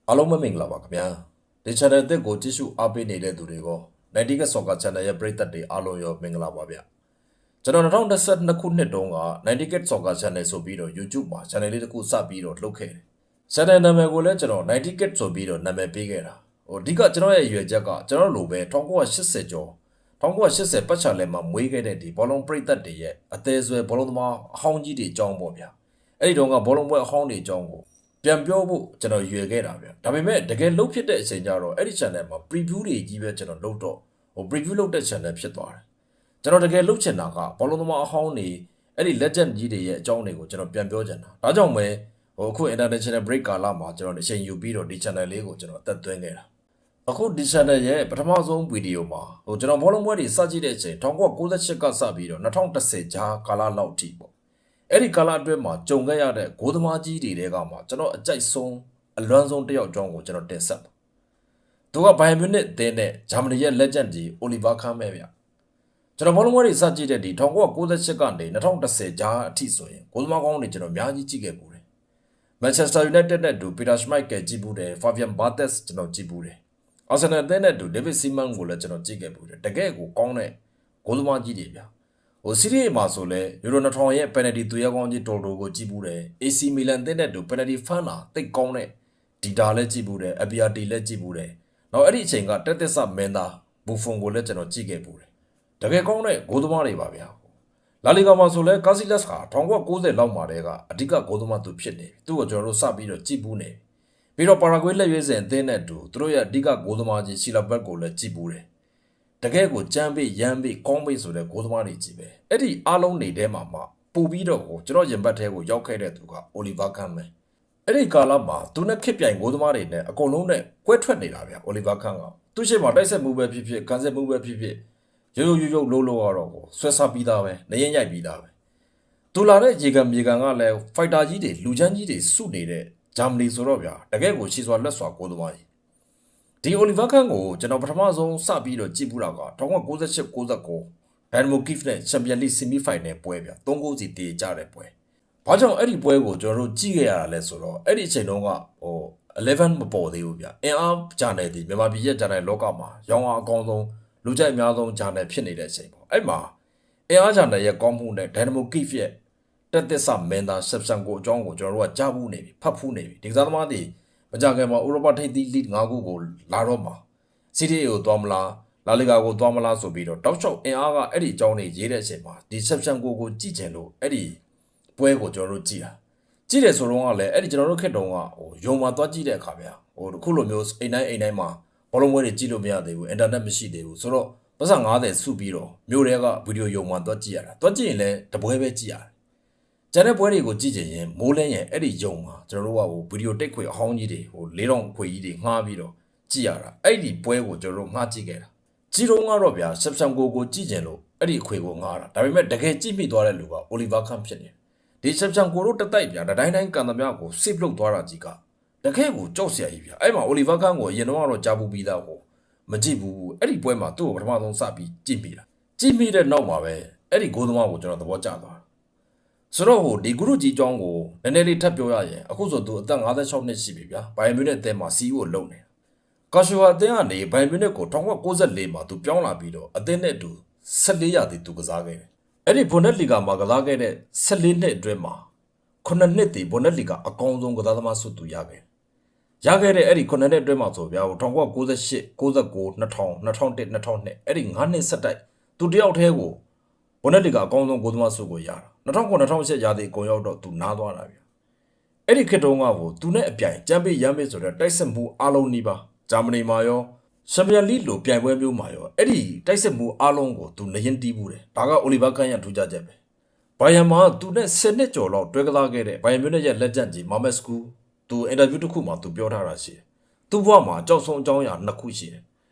အားလုံးပဲမင်္ဂလာပါခင်ဗျာဒီ channel အသစ်ကိုကြည့်ရှုအားပေးနေတဲ့သူတွေကို90ကဆော့ကာ channel ရဲ့ပရိသတ်တွေအားလုံးရောမင်္ဂလာပါဗျကျွန်တော်2022ခုနှစ်တုန်းက90ကဆော့ကာ channel ဆိုပြီးတော့ YouTube မှာ channel လေးတစ်ခုစပြီးတော့လုပ်ခဲ့တယ် channel နာမည်ကိုလည်းကျွန်တော်90ကဆိုပြီးတော့နာမည်ပေးခဲ့တာအဓိကကျွန်တော်ရဲ့အရွယ်ချက်ကကျွန်တော်လိုပဲ1980ကျော်1980ပတ်ချာလဲမှာမွေးခဲ့တဲ့ဒီဘောလုံးပရိသတ်တွေရဲ့အသေးဆွဲဘောလုံးသမားအဟောင်းကြီးတွေအကြောင်းပေါ့ဗျာအဲ့ဒီတုန်းကဘောလုံးပွဲအဟောင်းတွေအကြောင်းကိုပြန်ပြောဖို့ကျွန်တော်ရွေခဲ့တာဗျဒါပေမဲ့တကယ်လုတ်ဖြစ်တဲ့အချိန်ကျတော့အဲ့ဒီ channel မှာ preview တွေကြီးပဲကျွန်တော်လုတ်တော့preview လုတ်တဲ့ channel ဖြစ်သွားတယ်ကျွန်တော်တကယ်လုတ်ချင်တာကဘောလုံးသမားအဟောင်းတွေအဲ့ဒီ legend ကြီးတွေရဲ့အကြောင်းတွေကိုကျွန်တော်ပြန်ပြောချင်တာဒါကြောင့်ပဲအခု international break ကာလမှာကျွန်တော်အချိန်ယူပြီးတော့ဒီ channel လေးကိုကျွန်တော်အသက်သွင်းခဲ့တာအခုဒီ channel ရဲ့ပထမဆုံးဗီဒီယိုမှာကျွန်တော်ဘောလုံးပွဲတွေစကြည့်တဲ့အချိန်1998ကစပြီးတော့2010ကြားကာလလောက်အထိပေါ့အဲ့ဒီကာလအတွင်းမှာကြုံခဲ့ရတဲ့ဂိုးသမားကြီးတွေကမှကျွန်တော်အကြိုက်ဆုံးအလွမ်းဆုံးတစ်ယောက်အကြောင်းကိုကျွန်တော်တင်ဆက်ပါသူကဘိုင်မြူနစ်အသင်းနဲ့ဂျာမနီရဲ့ legend ကြီးအိုလီဗာခန်းပဲဗျကျွန်တော်ဘောလုံးပွဲတွေစကြည့်တဲ့ဒီ1998ကနေ2010ကြားအထိဆိုရင်ဂိုးသမားကောင်းတွေကျွန်တော်အများကြီးကြည့်ခဲ့ပူတယ် Manchester United နဲ့တူ Peter Schmeichel ကြည့်ပူတယ် Fabian Barthez ကျွန်တော်ကြည့်ပူတယ် Arsenal အသင်းနဲ့တူ David Seaman ကိုလည်းကျွန်တော်ကြည့်ခဲ့ပူတယ်တကယ်ကိုကောင်းတဲ့ဂိုးသမားကြီးတွေဗျစီးရီးမှာဆိုလဲယူရို2000ရဲ့ penalty သူရဲကောင်းကြီးတော်တော်ကိုကြည့်ပူတယ် AC Milan အသင်းနဲ့တူ penalty ဖန်တာတိတ်ကောင်းတဲ့ဒီတာလည်းကြည့်ပူတယ် Abiati လည်းကြည့်ပူတယ်နောက်အဲ့ဒီအချိန်ကတက်တက်ဆမင်းသားဘူဖွန်ကိုလည်းကျွန်တော်ကြည့်ခဲ့ပူတယ်တကယ်ကောင်းတဲ့ဂိုးသမားတွေပါဗျာလာလီဂါမှာဆိုလဲကာစီလက်စ်ဟာ1990လောက်မှာတည်းကအဓိကဂိုးသမားသူဖြစ်နေပြီသူ့ကိုကျွန်တော်တို့စပြီးတော့ကြည့်ပူနေပြီးတော့ပါရာဂွေးလက်ရွေးစင်အသင်းနဲ့တူသူတို့ရဲ့အဓိကဂိုးသမားကြီးဆီလာဘက်ကိုလည်းကြည့်ပူတယ်တကယ်ကိုကြမ်းပေးရမ်းပေးကောင်းပေးဆိုတဲ့ဂိုးသမားတွေကြီးပဲအဲ့ဒီအားလုံးနေထဲမှာပူပြီးတော့ကျွန်တော်ရင်ဘတ်ထဲကိုရောက်ခဲ့တဲ့သူကအိုလီဗာခန်းပဲအဲ့ဒီကာလမှာသူနဲ့ခစ်ပြိုင်ဂိုးသမားတွေနဲ့အကုန်လုံးနဲ့ကွဲထွက်နေတာဗျအိုလီဗာခန်းကသူ့ရှိမှတိုက်ဆက်မှုပဲဖြစ်ဖြစ်ကန်ဆက်မှုပဲဖြစ်ဖြစ်ရိုးလို့ကတော့ဆွဲစားပြီးသားပဲနေရင်ရိုက်ပြီးသားပဲသူလာတဲ့ရေကန်မြေကန်ကလည်းဖိုက်တာကြီးတွေလူချမ်းကြီးတွေစုနေတဲ့ဂျာမနီဆိုတော့ဗျာတကယ်ကိုရှီစွာလက်စွာဂိုးသမားကြီးဒီအိုလီဗာခန်းကိုကျွန်တော်ပထမဆုံးစပြီးတော့ကြည့်ပူတာက1998-99ဒိုင်နမိုကီဖ်နဲ့ချန်ပီယံလိဆီမီဖိုင်နယ်ပွဲဗျ3ဂိုးစီတည်ကြတဲ့ပွဲဘာကြောင့်အဲ့ဒီပွဲကိုကျွန်တော်တို့ကြည့်ခဲ့ရတာလဲဆိုတော့အဲ့ဒီအချိန်တုန်းက11မပေါ်သေးဘူးဗျအင်အားဂျာနယ်ဒီမြန်မာပြည်ရဲ့ဂျာနယ်လောကမှာရောင်းအားအကောင်းဆုံးလူကြိုက်အများဆုံးဂျာနယ်ဖြစ်နေတဲ့အချိန်ပေါ့အဲ့မှာအင်အားဂျာနယ်ရဲ့ကောင်းမှုနဲ့ဒိုင်နမိုကီဖ်ရဲ့တက်တက်ဆမင်းသားဆက်ဆန်ကိုအကြောင်းကိုကျွန်တော်တို့ကကြားဘူးနေပြီဖတ်ဖူးနေပြီဒီကစားသမားတွေမကြခင်မှာဥရောပထိပ်သီးလိဂ်5ခုကိုလာတော့မှာစီးတီအေကိုသွားမလားလာလီဂါကိုသွားမလားဆိုပြီးတော့တောက်လျှောက်အင်အားကအဲ့ဒီအကြောင်းတွေရေးတဲ့အချိန်မှာဒီဆက်ဆန်ကိုကြည့်ချင်လို့အဲ့ဒီပွဲကိုကျွန်တော်တို့ကြည့်တာကြည့်တယ်ဆိုတော့ကလည်းအဲ့ဒီကျွန်တော်တို့ခက်တုံးကယုံမှာသွားကြည့်တဲ့အခါဗျာတခုလိုမျိုးအိမ်တိုင်းမှာဘောလုံးပွဲတွေကြည့်လို့မရသေးဘူးအင်တာနက်မရှိသေးဘူးဆိုတော့ပတ်စံ90စုပြီးတော့မြို့တွေကဗီဒီယိုယုံမှာသွားကြည့်ရတာသွားကြည့်ရင်လည်းတပွဲပဲကြည့်ရတယ်ကျန်တဲ့ပွဲတွေကိုကြည့်ချင်ရင်မိုးလင်းရင်အဲ့ဒီယုံမှာကျွန်တော်တို့ကဗီဒီယိုတိတ်ခွေအဟောင်းကြီးတွေ4000ခွေကြီးတွေငှားပြီးတော့ကြည့်ရတာအဲ့ဒီပွဲကိုကျွန်တော်တို့ငှားကြည့်ခဲ့တာကြည့်တော့ကတော့ဗျာဆက်ဆံကိုကြည့်ကျင်လို့အဲ့ဒီအခွေကိုငှားတာဒါပေမဲ့တကယ်ကြည့်မိသွားတဲ့လူကအိုလီဗာခန့်ဖြစ်နေဒီဆက်ဆံကိုတို့တတိုက်ဗျာတိုင်းကန်သမျှကိုစစ်လုတ်သွားတာကြီးကတကယ်ကိုကြောက်စရာကြီးဗျာအဲ့မှာအိုလီဗာခန့်ကိုအရင်တော့ကြားပူပြီးသားကိုမကြည့်ဘူးအဲ့ဒီပွဲမှာသူ့ကိုပထမဆုံးစပြီးကြည့်မိတာကြည့်မိတဲ့နောက်မှာပဲအဲ့ဒီဂိုးသမားကိုကျွန်တော်သဘောကျသွားဆိုတော့ဒီဂရုကြီးအကြောင်းကိုနည်းနည်းလေးထပ်ပြောရရင်အခုဆိုသူအသက်56နှစ်ရှိပြီဗျာဘိုင်မြူနစ်အသင်းမှာ CEO လုပ်နေကာရှူဟာအသင်းကနေဘိုင်မြူနစ်ကို1994မှာသူပြောင်းလာပြီးတော့အသင်းနဲ့အတူ14ရာသီသူကစားခဲ့တယ်အဲ့ဒီဘွန်ဒက်လီဂါမှာကစားခဲ့တဲ့14နှစ်အတွင်းမှာ9နှစ်တည်ဘွန်ဒက်လီဂါအကောင်းဆုံးကစားသမားဆုသူရခဲ့တဲ့အဲ့ဒီ9နှစ်အတွင်းမှာဆိုဗျာ1998 99 2000 2001 2002အဲ့ဒီ9နှစ်ဆက်တိုက်သူတယောက်တည်းကိုဘွန်ဒက်လီဂါအကောင်းဆုံးဂိုးသမားဆုကိုရတာ2009-2010ရာသီကုန်ရောက်တော့သူနားသွားတာဗျအဲ့ဒီခေတ်တုန်းကသူနဲ့အပြိုင်ချန်ပီယံပေးဆိုတဲ့တိုက်စစ်မှုအားလုံးနီးပါဂျာမနီမှာရောချန်ပီယံလိလိုပြိုင်ပွဲမျိုးမှာရောအဲ့ဒီတိုက်စစ်မှုအားလုံးကိုသူနရင်တီးဘူးတယ်ဒါကအိုလီဗာခန့်ရထူးခြားချက်ပဲဘိုင်ယန်မှာသူနဲ့10နှစ်ကျော်လောက်တွဲကစားခဲ့တဲ့ဘိုင်ယန်မြို့ရဲ့လက်ကျန်ကြီးမာမက်စကူသူအင်တာဗျူးတစ်ခုမှာသူပြောထားတာရှိတယ်သူ့ဘဝမှာအကြောက်ဆုံးအကြောင်းအရာ2ခုရှိတယ်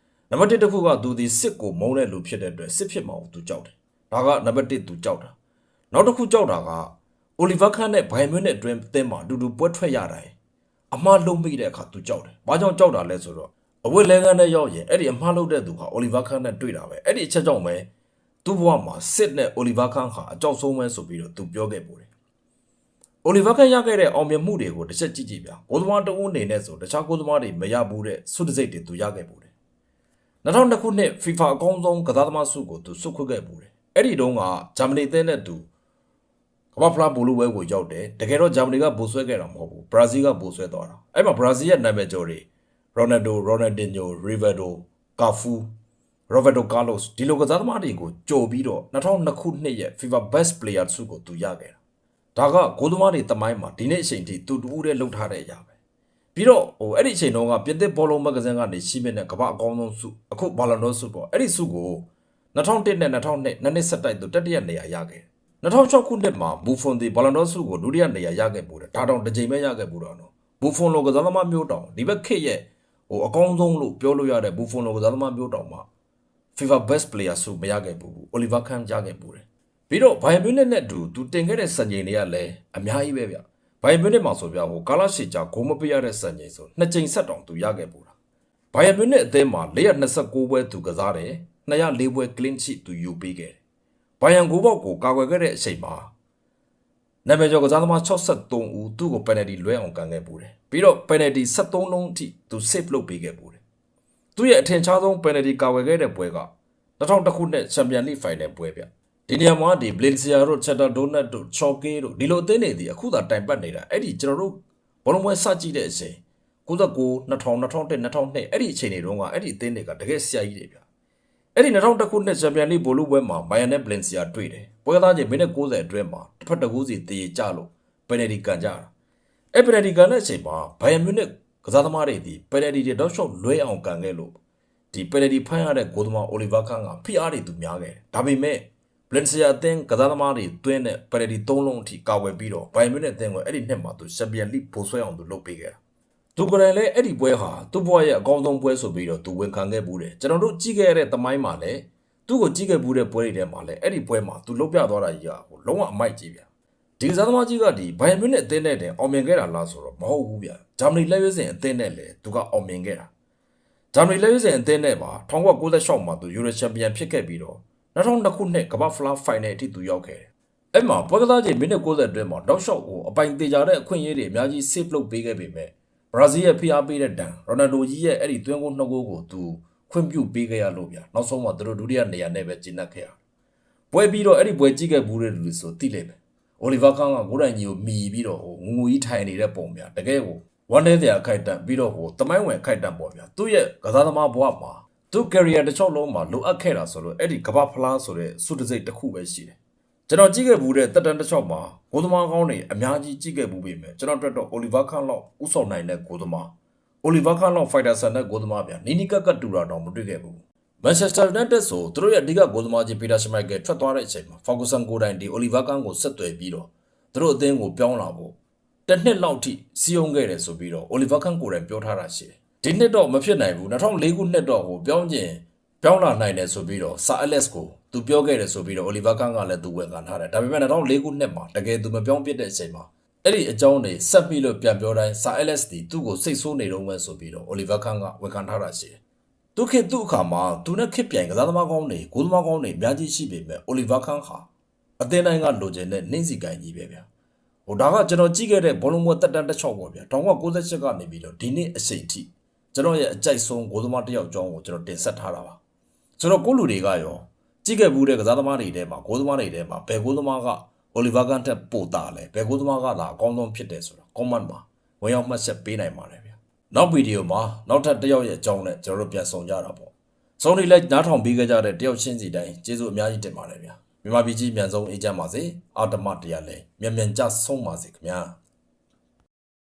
နံပါတ်1တစ်ခုကသူဒီစစ်ကိုမုန်းတဲ့လူဖြစ်တဲ့အတွက်စစ်ဖြစ်မှာကိုသူကြောက်တယ်ဒါကနံပါတ်1သူကြောက်တာနောက်တစ်ခုကြောက်တာကအိုလီဗာခန့်နဲ့ဘိုင်မြူနစ်အတွင်းအသင်းမှာအတူတူပွဲထွက်ရတိုင်းအမှားလုံးမိတဲ့အခါသူကြောက်တယ်။ဘာကြောင့်ကြောက်တာလဲဆိုတော့အဝတ်လဲကန်းနဲ့ရောက်ရင်အဲ့ဒီအမှားလုံးတဲ့သူကအိုလီဗာခန့်နဲ့တွေ့တာပဲ။အဲ့ဒီအချက်ကြောင့်ပဲသူ့ဘဝမှာစစ်နဲ့အိုလီဗာခန့်ဟာအကြောက်ဆုံးပဲဆိုပြီးတော့သူပြောခဲ့ပို့တယ် အိုလီဗာခန်ရခဲ့တဲ့အောင်မြင်မှုတွေကိုတစ်ချက်ကြည့်ကြည့်ဗျာကိုသမားတဦးအနေနဲ့ဆိုတခြားကိုသမားတွေမရဘူးတဲ့ဆုတစိတ်တွေသူရခဲ့ဘူးတယ်2002ခုနှစ် FIFA အကောင်းဆုံးကစားသမားဆုကိုသူဆုတ်ခွင့်ခဲ့ဘူးတယ်အဲ့ဒီတုန်းကဂျာမနီအသင်းနဲ့သူကမ္ဘာဖလားဘူလူဝဲကိုရောက်တယ်တကယ်တော့ဂျာမနီကဘူဆွဲခဲ့တာမဟုတ်ဘူးဘရာဇီးကဘူဆွဲသွားတာအဲ့မှာဘရာဇီးရဲ့နာမည်ကျော်တွေရိုနယ်ဒိုရိုနယ်ဒင်ညိုရီဗာဒိုကာဖူရိုဘတ်တိုကာလော့စ်ဒီလိုကစားသမားတွေကိုကြိုပြီးတော့2002ခုနှစ်ရဲ့ FIFA Best Player ဆုကိုသူရခဲ့တာဒါကကိုသမားတွေတမိုင်းမှာဒီနေ့အချိန်ထိသူတူဦးတဲ့လှုပ်ထားတဲ့အရာပဲပြီးတော့အဲ့ဒီအချိန်တုန်းကပြင်သစ်ဘောလုံးမဂ္ဂဇင်းကနေရှိမြင့်တဲ့ကမ္ဘာအကောင်းဆုံးဆုအခုဘာလန်ဒိုဆုပေါ့အဲ့ဒီဆုကို2001နဲ့2002နှစ်ဆက်တိုက်သူတတိယနေရာရခဲ့2006ခုနှစ်မှာဘူဖွန်ဒီဘာလန်ဒိုဆုကိုဒုတိယနေရာရခဲ့ပို့တယ်ဒါတောင်တစ်ချိန်ပဲရခဲ့ပို့တော့နော်ဘူဖွန်လိုကစားသမားမျိုးတောင်ဒီဘက်ခေတ်ရဲ့အကောင်းဆုံးလို့ပြောလို့ရတဲ့ဘူဖွန်လိုကစားသမားမျိုးတောင်မှာ FIFA Best Player ဆုမရခဲ့ဘူးအိုလီဗာခန်ရခဲ့ပို့တယ်ပြီးတော့ဘိုင်မြူနစ်နဲ့တူသူတင်ခဲ့တဲ့စံချိန်တွေကလည်းအများကြီးပဲဗျဘိုင်မြူနစ်မှာဆိုပြကာလာရှီဂျာဂိုးမပေးရတဲ့စံချိန်ဆို2ချိန်ဆက်တောင်သူရခဲ့ပို့တာဘိုင်မြူနစ်အသင်းမှာ429ပွဲသူကစားတယ်204ပွဲ clean sheet သူယူပေးခဲ့တယ်ဘိုင်ယန်ဂိုးပေါက်ကိုကာကွယ်ခဲ့တဲ့အချိန်မှာနာမည်ကျော်ကစားသမား63ဦးသူ့ကို penalty လွဲအောင်ကန်ခဲ့ပို့တယ်ပြီးတော့ penalty 73လုံးအထိသူ save လုပ်ပေးခဲ့ပို့တယ်သူ့ရဲ့အထင်ရှားဆုံး penalty ကာကွယ်ခဲ့တဲ့ပွဲက2000ခုနှစ် Champions League Final ပွဲဗျဒီနေရာမှာဒီ Valencia တို့ Shakhtar Donetsk တို့ Schalke တို့ဒီလိုအသင်းတွေဒီအခုသာတိုင်ပတ်နေတာအဲ့ဒီကျွန်တော်တို့ဘောလုံးပွဲစကြည့်တဲ့အချိန်99 2000 2001 2002အဲ့ဒီအချိန်တွေတုန်းကအဲ့ဒီအသင်းတွေကတကယ်ဆရာကြီးတွေဗျအဲ့ဒီ2000ခုနှစ် Champions League ဘောလုံးပွဲမှာ Bayern နဲ့ Valencia တွေ့တယ်ပွဲသားချင်းမိနစ်90အတွင်းမှာတစ်ဖက်တစ်ကူးစီတည်ကြလို့ penalty ကန်ကြတာအဲ့ penalty ကန်တဲ့အချိန်မှာ Bayern Munich ကစားသမားတွေဒီ penalty တွေတော့ရှော့လွဲအောင်ကန်ခဲ့လို့ဒီ penalty ဖမ်းရတဲ့ဂိုးသမား Oliver Kahn ကဖိအားတွေသူများခဲ့တယ်ဒါပေမဲ့ Valencia အသင်းကစားသမားတွေတွင်းတဲ့ penalty 3လုံးအထိကာဝယ်ပြီးတော့ Bayern Munich အသင်းကိုအဲ့ဒီနှစ်မှာသူ Champions League ပိုဆွဲအောင်သူလုပ်ပေးခဲ့တာသူကလည်းအဲ့ဒီပွဲဟာသူ့ဘဝရဲ့အကောင်းဆုံးပွဲဆိုပြီးတော့သူဝန်ခံခဲ့ဘူးတယ်ကျွန်တော်တို့ကြည့်ခဲ့ရတဲ့သမိုင်းမှာလည်းသူ့ကိုကြည့်ခဲ့ဘူးတဲ့ပွဲတွေထဲမှာလည်းအဲ့ဒီပွဲမှာသူလုတ်ပြသွားတာကြီးကလုံးဝအမိုက်ကြီးဗျဒီကစားသမားကြီးကဒီဘိုင်ယန်မြူနစ်အသင်းနဲ့တင်အောင်မြင်ခဲ့တာလားဆိုတော့မဟုတ်ဘူးဗျဂျာမနီလက်ရွေးစင်အသင်းနဲ့လည်းသူကအောင်မြင်ခဲ့တာဂျာမနီလက်ရွေးစင်အသင်းနဲ့ပါ1996မှာသူယူရိုချန်ပီယံဖြစ်ခဲ့ပြီးတော့2002ခုနှစ်ကမ္ဘာဖလားဖိုင်နယ်အထိသူရောက်ခဲ့တယ်အဲ့မှာပွဲကစားချိန်မိနစ်90အတွင်းမှာတောက်လျှောက်ကိုအပိုင်တေချာတဲ့အခွင့်အရေးတွေအများကြီး save လုပ်ပေးခဲ့ပေမဲ့ဘရာဇီးရဲ့ဖိအားပေးတဲ့တန်ရိုနယ်ဒိုကြီးရဲ့အဲ့ဒီသွင်းကို2ဂိုးကိုသူခွင့်ပြုပေးခဲ့ရလို့ဗျနောက်ဆုံးမှာသူတို့ဒုတိယနေရာနဲ့ပဲကျင်းခဲ့ရပွဲပြီးတော့အဲ့ဒီပွဲကြည့်ခဲ့ဘူးတဲ့လူတွေဆိုသိလိမ့်မယ်အိုလီဗာခန်ကကိုယ်တိုင်ကြီးကိုမီပြီးတော့ငငူကြီးထိုင်နေတဲ့ပုံဗျတကယ်ကိုဝမ်းနဲ့တဲ့အခိုက်အတန့်ပြီးတော့တမိုင်းဝင်ခိုက်တန့်ပေါ့ဗျသူ့ရဲ့ကစားသမားဘဝမှာသူ့ career တစ်ချောင်းလုံးမှာလိုအပ်ခဲ့တာဆိုလို့အဲ့ဒီကမ္ဘာဖလားဆိုတဲ့ဆုတစိတ်တစ်ခုပဲရှိတယ်ကျွန်တော်ကြည့်ခဲ့ဘူးတဲ့တက်တန်းတစ်ချောင်းမှာဂိုးသမားကောင်းတွေအများကြီးကြည့်ခဲ့ဘူးပေမဲ့ကျွန်တော်တို့တော့အိုလီဗာခန်လောက်ဥဆောင်နိုင်တဲ့ဂိုးသမားအိုလီဗာခန်လောက်ဖိုက်တာဆန်တဲ့ဂိုးသမားဗျနီနီကတ်တူတာတော့မတွေ့ခဲ့ဘူးမန်ချက်စတာယူနိုက်တက်ဆိုသူတို့ရဲ့အဓိကဂိုးသမားကြီးပီတာရှမိုက်ကယ်ထွက်သွားတဲ့အချိန်မှာဖော်ဂူဆန်ကိုတိုင်ဒီအိုလီဗာခန်ကိုဆက်သွယ်ပြီးတော့သူတို့အသင်းကိုပြောင်းလာဖို့တစ်နှစ်လောက်ထိစီးအောင်ခဲ့တယ်ဆိုပြီးတော့အိုလီဗာခန်ကိုတိုင်ပြောထားတာရှိတယ်ဒီနှစ်တော့မဖြစ်နိုင်ဘူး2004ခုနှစ်တော့ပြောင်းလာနိုင်တယ်ဆိုပြီးတော့ဆာအလက်စ်ကိုသူပြောခဲ့တယ်ဆိုပြီးတော့အိုလီဗာခန်ကလည်းသူဝန်ခံထားတယ်ဒါပေမဲ့2004ခုနှစ်မှာတကယ်သူမပြောင်းပြတဲ့အချိန်မှာအဲ့ဒီအကြောင်းတွေဆက်ပြီးလို့ပြန်ပြောတိုင်းဆာအလက်စ်တီသူ့ကိုစိတ်ဆိုးနေတော့မှဆိုပြီးတော့အိုလီဗာခန်ကဝန်ခံထားတာရှိတယ်သူခေတ်သူ့အခါမှာသူနဲ့ခေတ်ပြိုင်ကစားသမားကောင်းတွေဂိုးသမားကောင်းတွေအများကြီးရှိပေမဲ့အိုလီဗာခန်ဟာအသင်းတိုင်းကလိုချင်တဲ့နှင်းစီကိုင်းကြီးပဲဗျာဒါကကျွန်တော်ကြည့်ခဲ့တဲ့ဘောလုံးပွဲတက်တန်းတစ်ချောက်ပေါ့ဗျာ1998ကနေပြီးတော့ဒီနေ့အချိန်ထိကျွန်တော်ရဲ့အကြိုက်ဆုံးဂိုးသမားတစ်ယောက်အကြောင်းကိုကျွန်တော်တင်ဆက်ထားတာပါဆိုတော့ကိုလူတွေကရောကြည့်ခဲ့ဘူးတဲ့ကစားသမားတွေထဲမှာဂိုးသမားတွေထဲမှာဘယ်ဂိုးသမားကအိုလီဗာကန်တက်ပို့တာလဲဘယ်ဂိုးသမားကသာအကောင်းဆုံးဖြစ်တယ်ဆိုတော့ comment မှာဝင်ရောက်မှတ်ချက်ပေးနိုင်ပါတယ်ဗျာနောက်ဗီဒီယိုမှာနောက်ထပ်တစ်ယောက်ရဲ့အကြောင်းနဲ့ကျွန်တော်တို့ပြန်ဆောင်ကြတာပေါ့စုံဒီလိုက်နားထောင်ပေးခဲ့ကြတဲ့တယောက်ချင်းစီတိုင်းကျေးဇူးအများကြီးတင်ပါတယ်ဗျာမြန်မာပြည်ကြီးမြန်ဆုံးအေးချမ်းပါစေအာတမတရားလဲမြန်မြန်ကြဆုံးပါစေခင်ဗျာ